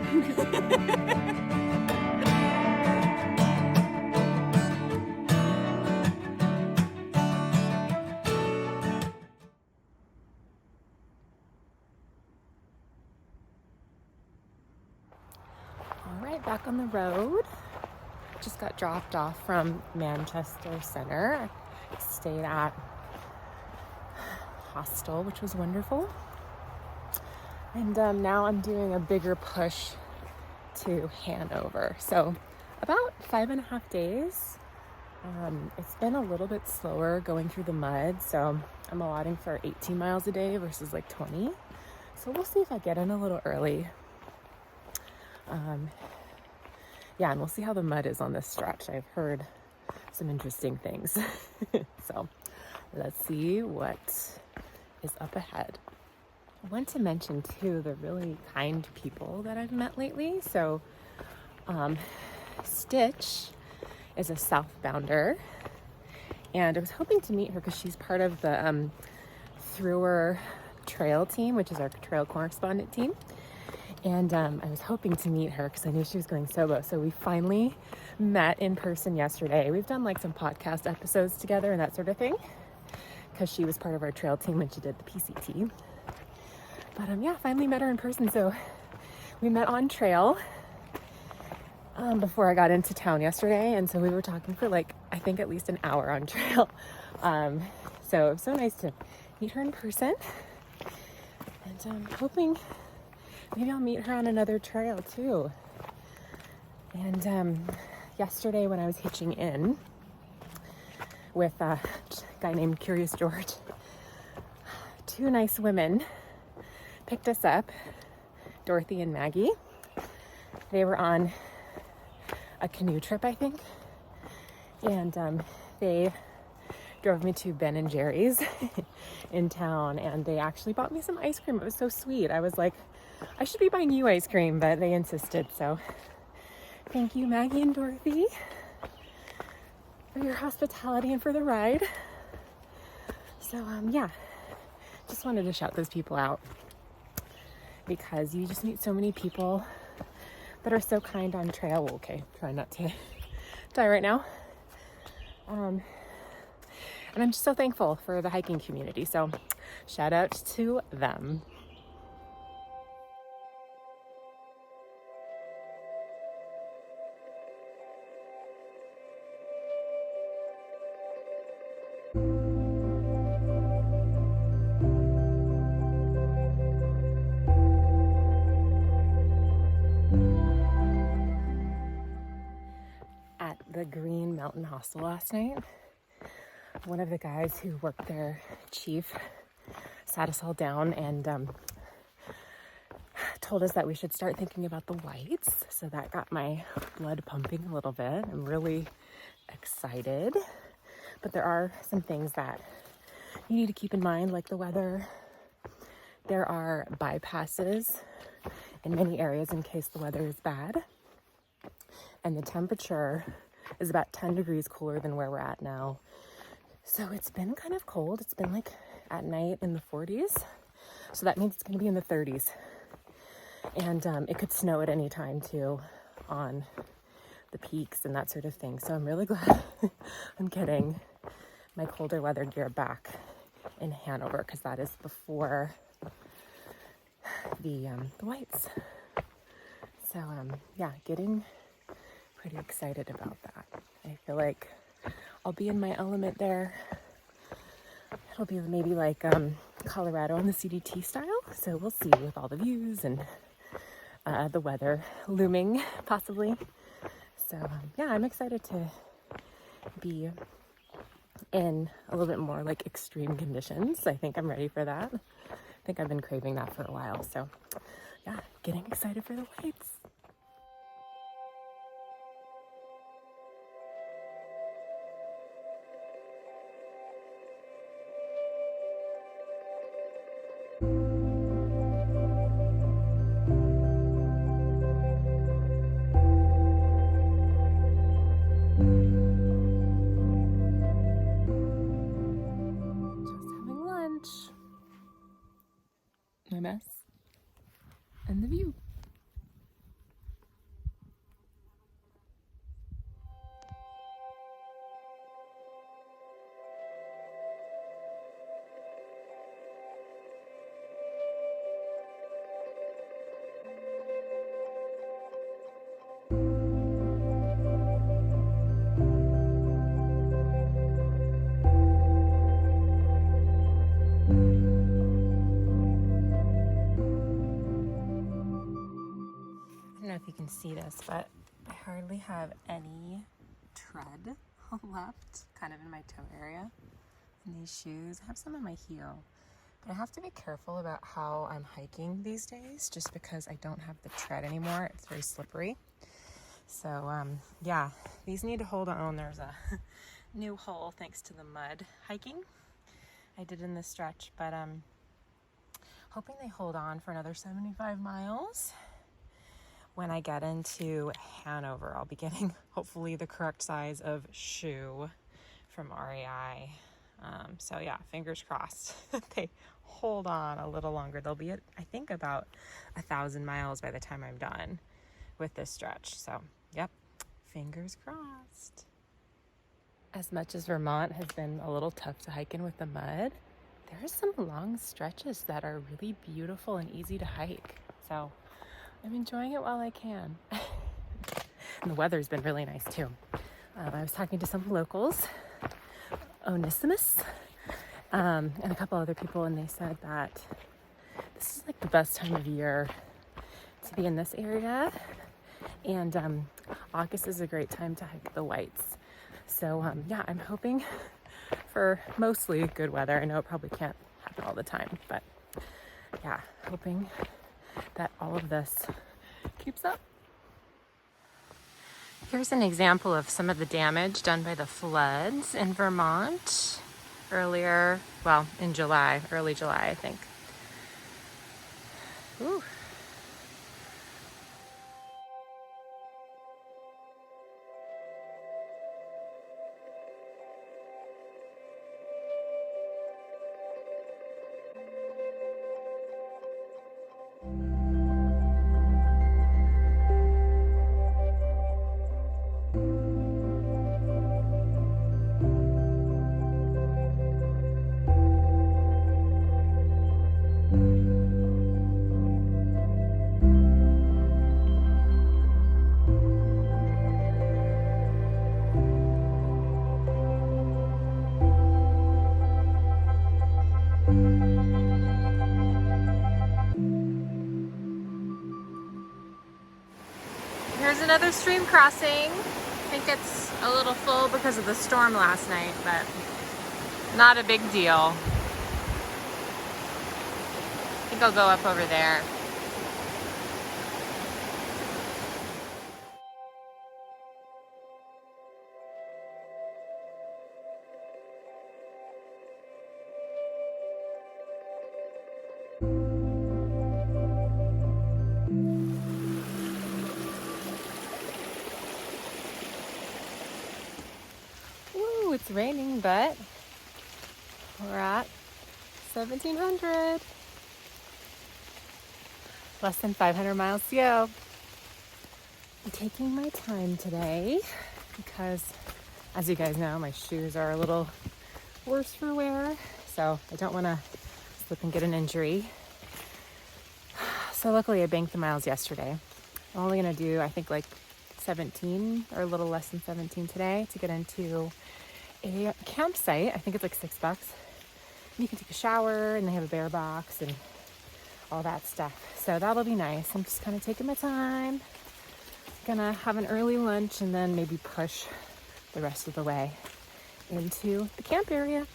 All right, back on the road. Just got dropped off from Manchester Center. Stayed at hostel, which was wonderful. And now I'm doing a bigger push to Hanover. So about 5.5 days. It's been a little bit slower going through the mud. So I'm allotting for 18 miles a day versus like 20. So we'll see if I get in a little early. Yeah, and we'll see how the mud is on this stretch. I've heard some interesting things. So let's see what is up ahead. I want to mention too the really kind people that I've met lately. So Stitch is a southbounder, and I was hoping to meet her because she's part of the THRU-r trail team, which is our trail correspondent team. And I was hoping to meet her because I knew she was going solo. So we finally met in person yesterday. We've done like some podcast episodes together and that sort of thing because she was part of our trail team when she did the PCT. But yeah, finally met her in person. So we met on trail before I got into town yesterday. And so we were talking for like, I think at least an hour on trail. So it was so nice to meet her in person. And I'm hoping maybe I'll meet her on another trail too. And yesterday when I was hitching in with a guy named Curious George, two nice women picked us up, Dorothy and Maggie. They were on a canoe trip, I think. And they drove me to Ben and Jerry's in town, and they actually bought me some ice cream. It was so sweet. I was like, I should be buying you ice cream, but they insisted. So thank you, Maggie and Dorothy, for your hospitality and for the ride. So yeah, just wanted to shout those people out because you just meet so many people that are so kind on trail. Well, okay, try not to die right now. And I'm just so thankful for the hiking community. So shout out to them. At the Green Mountain Hostel last night, one of the guys who worked there, Chief, sat us all down and told us that we should start thinking about the whites. So that got my blood pumping a little bit. I'm really excited. But there are some things that you need to keep in mind, like the weather. There are bypasses in many areas in case the weather is bad. And the temperature is about 10 degrees cooler than where we're at now. So it's been kind of cold. It's been like at night in the 40s. So that means it's going to be in the 30s. And it could snow at any time too on the peaks and that sort of thing. So I'm really glad I'm getting my colder weather gear back in Hanover because that is before the whites. So yeah, getting pretty excited about that. I feel like I'll be in my element there. It'll be maybe like Colorado on the CDT style. So we'll see with all the views and the weather looming possibly. So yeah, I'm excited to be in a little bit more like extreme conditions. I think I'm ready for that. I think I've been craving that for a while. So yeah, getting excited for the whites. My mess and the view. if you can see this, but I hardly have any tread left, kind of in my toe area. In these shoes, I have some in my heel, but I have to be careful about how I'm hiking these days, just because I don't have the tread anymore. It's very slippery. So yeah, these need to hold on. There's a new hole thanks to the mud hiking I did in this stretch, but hoping they hold on for another 75 miles. When I get into Hanover, I'll be getting hopefully the correct size of shoe from REI. So yeah, fingers crossed they hold on a little longer. They'll be at, I think, about 1,000 miles by the time I'm done with this stretch. So yep, fingers crossed. As much as Vermont has been a little tough to hike in with the mud, there are some long stretches that are really beautiful and easy to hike. So I'm enjoying it while I can. And the weather's been really nice too. I was talking to some locals, Onesimus, and a couple other people, and they said that this is like the best time of year to be in this area. And August is a great time to hike the Whites. So yeah, I'm hoping for mostly good weather. I know it probably can't happen all the time, but yeah, hoping that all of this keeps up. Here's an example of some of the damage done by the floods in Vermont earlier, well, in July, early July, I think. Ooh. Here's another stream crossing. I think it's a little full because of the storm last night, but not a big deal. I think I'll go up over there. It's raining, but we're at 1,700. Less than 500 miles to go. I'm taking my time today because, as you guys know, my shoes are a little worse for wear, so I don't want to slip and get an injury. So luckily I banked the miles yesterday. I'm only going to do, I think, like 17 or a little less than 17 today to get into a campsite. I think it's like $6. You can take a shower and they have a bear box and all that stuff. So that'll be nice. I'm just kind of taking my time. Gonna have an early lunch and then maybe push the rest of the way into the camp area.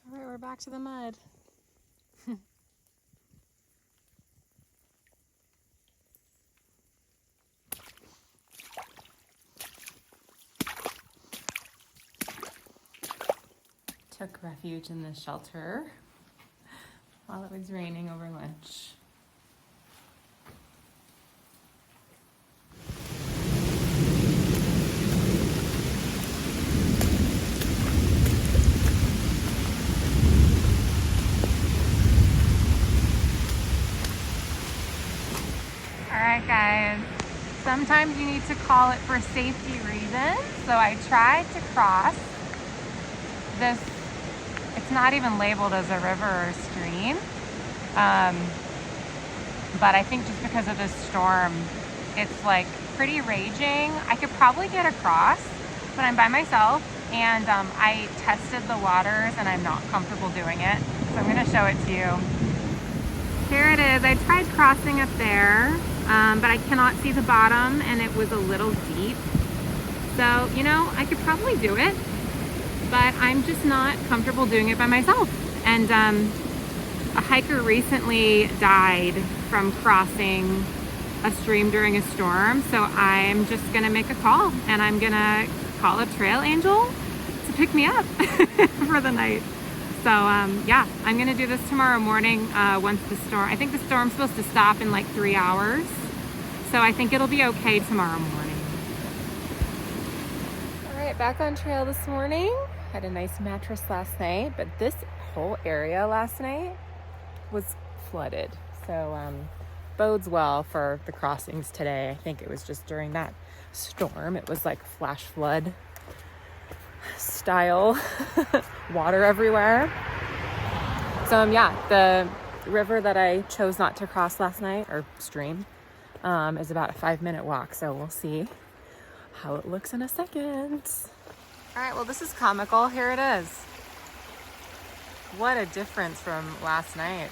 All right, we're back to the mud. Took refuge in the shelter while it was raining over lunch. All right, guys. Sometimes you need to call it for safety reasons. So I tried to cross this. It's not even labeled as a river or stream, but I think just because of this storm, it's like pretty raging. I could probably get across, but I'm by myself, and I tested the waters and I'm not comfortable doing it, so I'm gonna show it to you. Here it is. I tried crossing up there, but I cannot see the bottom and it was a little deep. So, you know, I could probably do it, but I'm just not comfortable doing it by myself. And a hiker recently died from crossing a stream during a storm. So I'm just gonna make a call, and I'm gonna call a trail angel to pick me up for the night. So yeah, I'm gonna do this tomorrow morning once the storm, I think the storm's supposed to stop in like 3 hours. So I think it'll be okay tomorrow morning. All right, back on trail this morning. Had a nice mattress last night, but this whole area last night was flooded. So bodes well for the crossings today. I think it was just during that storm. It was like flash flood style water everywhere. So yeah, the river that I chose not to cross last night, or stream, is about a 5-minute walk. So we'll see how it looks in a second. All right, well, this is comical. Here it is. What a difference from last night.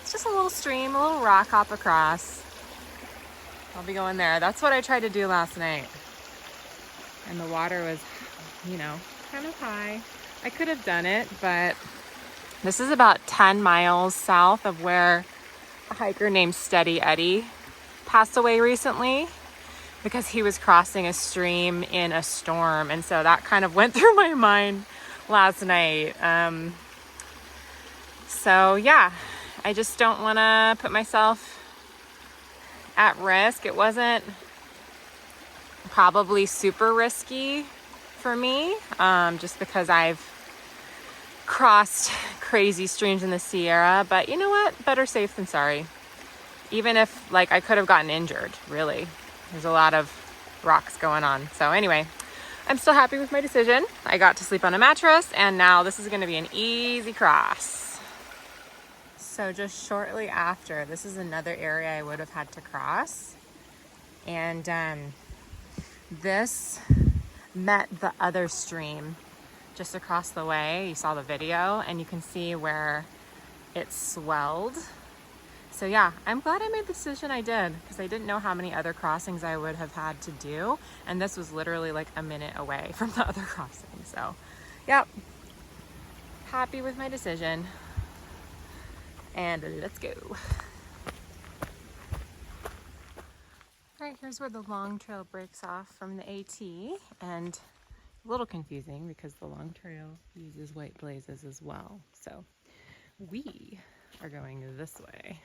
It's just a little stream, a little rock hop across. I'll be going there. That's what I tried to do last night. And the water was, you know, kind of high. I could have done it, but this is about 10 miles south of where a hiker named Steady Eddie passed away recently, because he was crossing a stream in a storm. And so that kind of went through my mind last night. So yeah, I just don't want to put myself at risk. It wasn't probably super risky for me, just because I've crossed crazy streams in the Sierra. But you know what? Better safe than sorry. Even if, like, I could have gotten injured, really. There's a lot of rocks going on. So anyway, I'm still happy with my decision. I got to sleep on a mattress, and now this is going to be an easy cross. So just shortly after, this is another area I would have had to cross. And this met the other stream just across the way. You saw the video, and you can see where it swelled. So yeah, I'm glad I made the decision I did, because I didn't know how many other crossings I would have had to do. And this was literally like a minute away from the other crossing. So yep, happy with my decision. And let's go. All right, here's where the long trail breaks off from the AT. And a little confusing because the long trail uses white blazes as well. So we are going this way.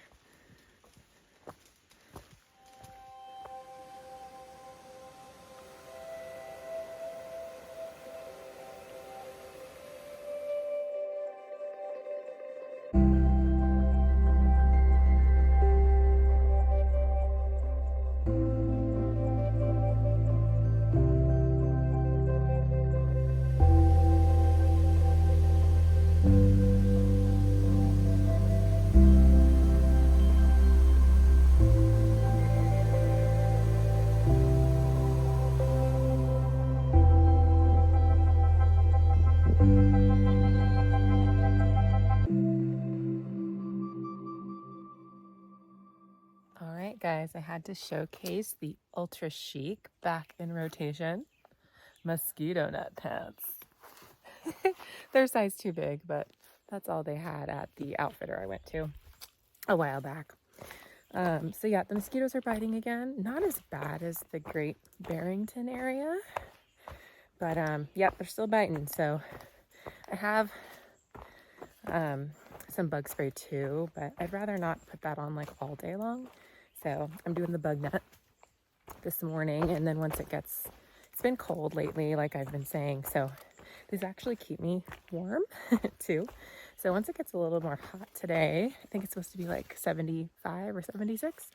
Guys, I had to showcase the ultra chic back in rotation mosquito net pants. They're size too big, but that's all they had at the outfitter I went to a while back. So yeah, the mosquitoes are biting again. Not as bad as the Great Barrington area, but yep, they're still biting. So I have some bug spray too, but I'd rather not put that on like all day long. So I'm doing the bug net this morning, and then once it's been cold lately, like I've been saying, so these actually keep me warm too. So once it gets a little more hot today, I think it's supposed to be like 75 or 76,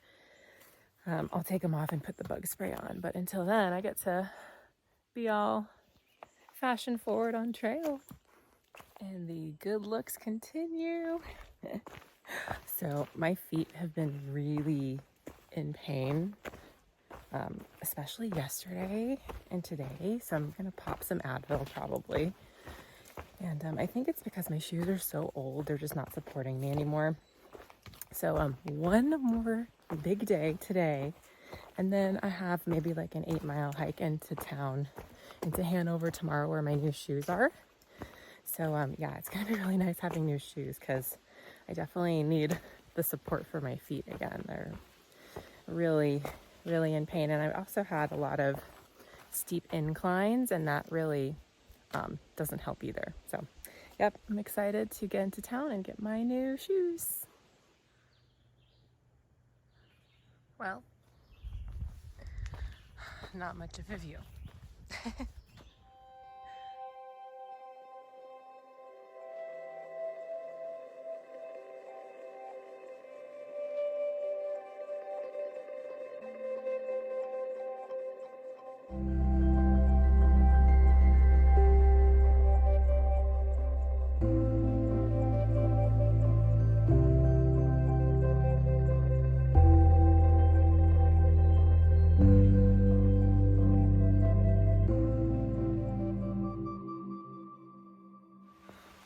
I'll take them off and put the bug spray on. But until then, I get to be all fashion forward on trail, and the good looks continue. So my feet have been really in pain, especially yesterday and today. So I'm gonna pop some Advil probably. And I think it's because my shoes are so old, they're just not supporting me anymore. So one more big day today, and then I have maybe like an 8-mile hike into town, into Hanover tomorrow, where my new shoes are. So yeah, it's gonna be really nice having new shoes because I definitely need the support for my feet again. They're really, really in pain, and I've also had a lot of steep inclines, and that really doesn't help either. So yep, I'm excited to get into town and get my new shoes. Well, not much of a view.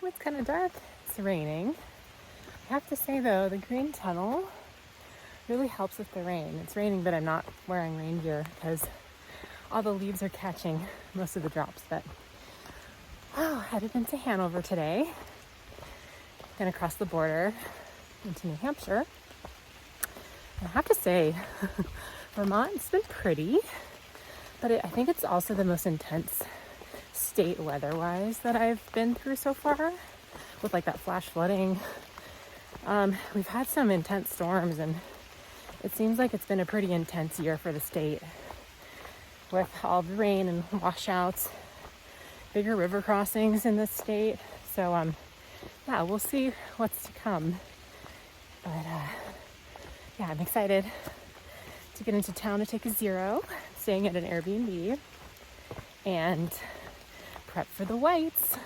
It's kind of dark. It's raining. I have to say though, the green tunnel really helps with the rain. It's raining, but I'm not wearing rain gear because all the leaves are catching most of the drops. But headed into Hanover today. Gonna cross the border into New Hampshire. And I have to say, Vermont's been pretty, but I think it's also the most intense state weather-wise that I've been through so far, with like that flash flooding. We've had some intense storms, and it seems like it's been a pretty intense year for the state, with all the rain and washouts, bigger river crossings in this state. So yeah, we'll see what's to come. But yeah, I'm excited to get into town to take a zero, staying at an Airbnb, and prep for the whites.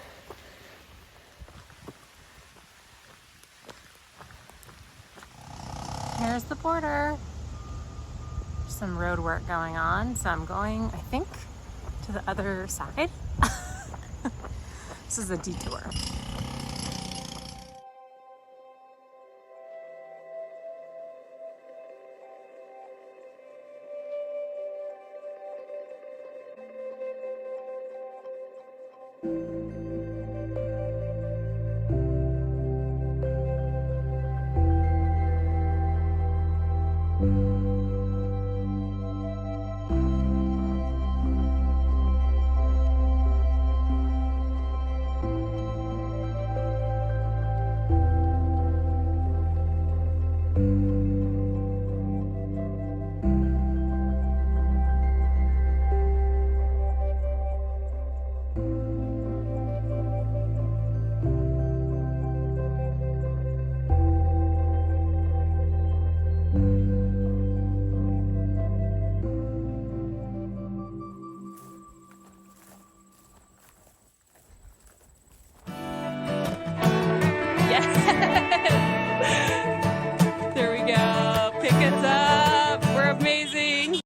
Here's the border. There's some road work going on, so I'm going, I think, to the other side. This is a detour. There we go. Pick us up.